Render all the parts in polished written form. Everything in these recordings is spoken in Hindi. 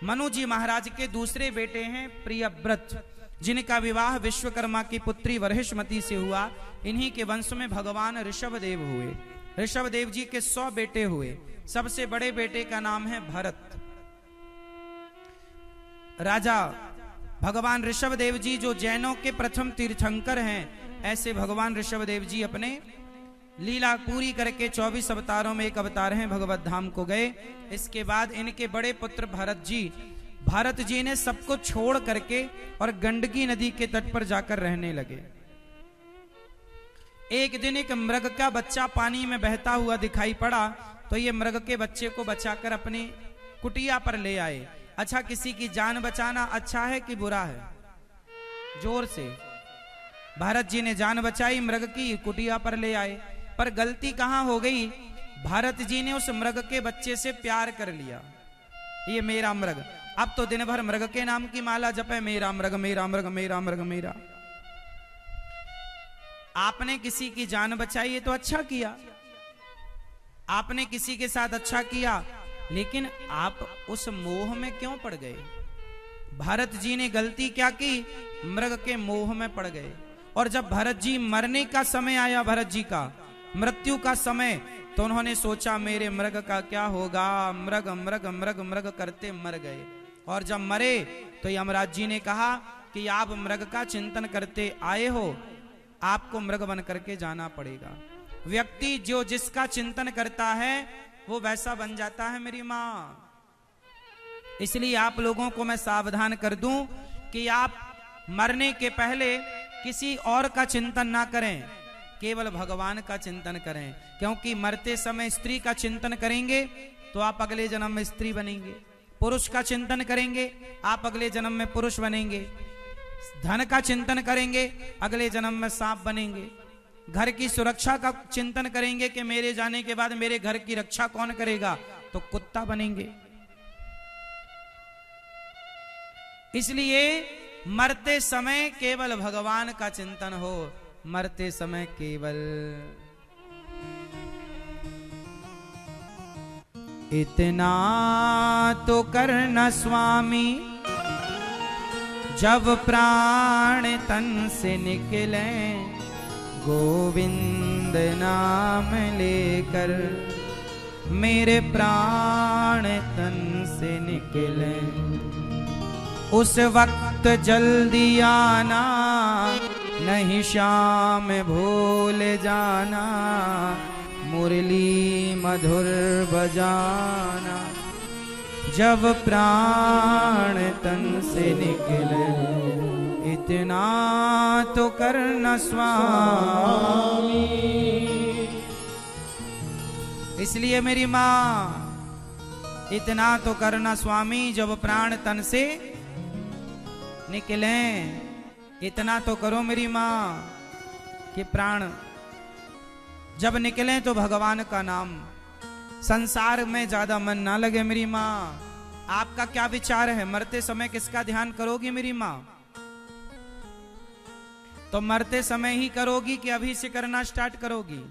मनु जी महाराज के दूसरे बेटे हैं प्रियव्रत, जिनका विवाह विश्वकर्मा की पुत्री वर्हिष्मती से हुआ। इन्हीं के वंश में भगवान ऋषभदेव हुए। ऋषभदेव जी के 100 बेटे हुए। सबसे बड़े बेटे का नाम है भरत। राजा भगवान ऋषभदेव जी जो जैनों के प्रथम तीर्थंकर हैं, ऐसे भगवान ऋषभदेव जी अपने लीला पूरी करके 24 अवतारों में एक अवतार हैं, भगवत धाम को गए। इसके बाद इनके बड़े पुत्र भारत जी ने सबको छोड़ करके और गंडकी नदी के तट पर जाकर रहने लगे। एक दिन एक मृग का बच्चा पानी में बहता हुआ दिखाई पड़ा, तो ये मृग के बच्चे को बचाकर अपनी कुटिया पर ले आए। अच्छा, किसी की जान बचाना अच्छा है कि बुरा है? जोर से। भारत जी ने जान बचाई, मृग की कुटिया पर ले आए। पर गलती कहां हो गई? भारत जी ने उस मृग के बच्चे से प्यार कर लिया। ये मेरा मृग। अब तो दिन भर मृग के नाम की माला जपे, मेरा मृग मेरा मृग मेरा मृग मेरा। आपने किसी की जान बचाई तो अच्छा किया, आपने किसी के साथ अच्छा किया, लेकिन आप उस मोह में क्यों पड़ गए? भारत जी ने गलती क्या की? मृग के मोह में पड़ गए। और जब भरत जी मरने का समय आया, भरत जी का मृत्यु का समय, तो उन्होंने सोचा मेरे मृग का क्या होगा। मृग मृग मृग मृग करते मर गए। और जब मरे तो यमराज जी ने कहा कि आप मृग का चिंतन करते आए हो, आपको मृग बन करके जाना पड़ेगा। व्यक्ति जो जिसका चिंतन करता है वो वैसा बन जाता है मेरी माँ। इसलिए आप लोगों को मैं सावधान कर दूं कि आप मरने के पहले किसी और का चिंतन ना करें, केवल भगवान का चिंतन करें। क्योंकि मरते समय स्त्री का चिंतन करेंगे तो आप अगले जन्म में स्त्री बनेंगे, पुरुष का चिंतन करेंगे आप अगले जन्म में पुरुष बनेंगे, धन का चिंतन करेंगे अगले जन्म में सांप बनेंगे, घर की सुरक्षा का चिंतन करेंगे कि मेरे जाने के बाद मेरे घर की रक्षा कौन करेगा, तो कुत्ता बनेंगे। इसलिए मरते समय केवल भगवान का चिंतन हो, मरते समय केवल। इतना तो करना स्वामी जब प्राण तन से निकले, गोविंद नाम लेकर मेरे प्राण तन से निकले। उस वक्त जल्दी आना, नहीं शाम भूल जाना, मुरली मधुर बजाना। जब प्राण तन से निकले, इतना तो करना स्वामी। इसलिए मेरी माँ, इतना तो करना स्वामी जब प्राण तन से निकले। इतना तो करो मेरी माँ कि प्राण जब निकले तो भगवान का नाम, संसार में ज्यादा मन ना लगे मेरी माँ। आपका क्या विचार है? मरते समय किसका ध्यान करोगी मेरी माँ? तो मरते समय ही करोगी कि अभी से करना स्टार्ट करोगी?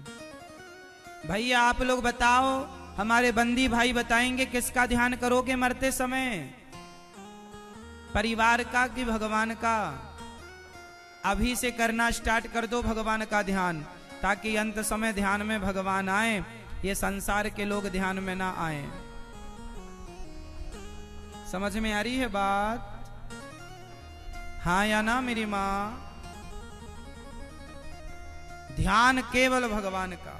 भैया आप लोग बताओ, हमारे बंदी भाई बताएंगे किसका ध्यान करोगे मरते समय? परिवार का कि भगवान का? अभी से करना स्टार्ट कर दो भगवान का ध्यान, ताकि अंत समय ध्यान में भगवान आए, ये संसार के लोग ध्यान में ना आए। समझ में आ रही है बात? हाँ या ना मेरी माँ? ध्यान केवल भगवान का।